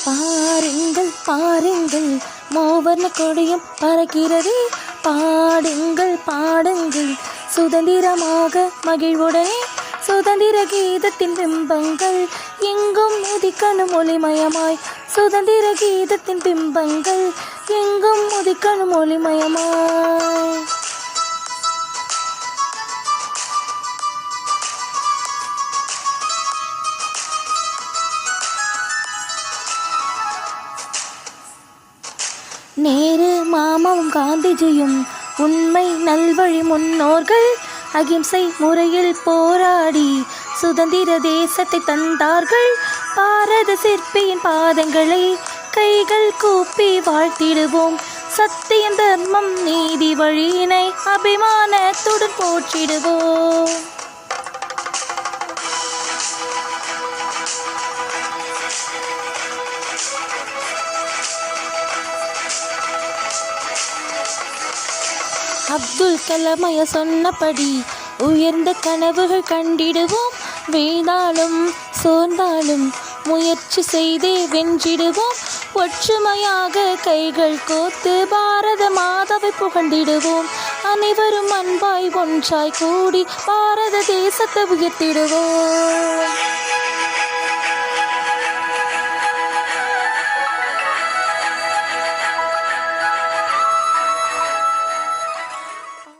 பாருங்கள் பாருங்கள் மூவர்ண கொடியும் பறக்கிறது. பாடுங்கள் பாடுங்கள் சுதந்திரமாக மகிழ்வுடனே. சுதந்திர கீதத்தின் பிம்பங்கள் எங்கும் உதிக்கணும் ஒளிமயமாய். சுதந்திர கீதத்தின் பிம்பங்கள் எங்கும் உதிக்கணும் ஒளிமயமாய். நேரு மாமாவும் காந்திஜியும் உண்மை நல்வழி முன்னோர்கள். அகிம்சை முறையில் போராடி சுதந்திர தேசத்தை தந்தார்கள். பாரத சிற்பியின் பாதங்களை கைகள் கூப்பி வாழ்த்திடுவோம். சத்தியம் தர்மம் நீதி வழியினை அபிமானத்துடன் போற்றிடுவோம். அப்துல் கலாமைய சொன்னபடி உயர்ந்த கனவுகள் கண்டிடுவோம். வீழ்ந்தாலும் சோர்ந்தாலும் முயற்சி செய்தே வென்றிடுவோம். ஒற்றுமையாக கைகள் கோத்து பாரத மாதாவை புகழ்ந்திடுவோம். அனைவரும் அன்பாய் ஒன்றாய் கூடி பாரத தேசத்தை உயர்த்திடுவோம்.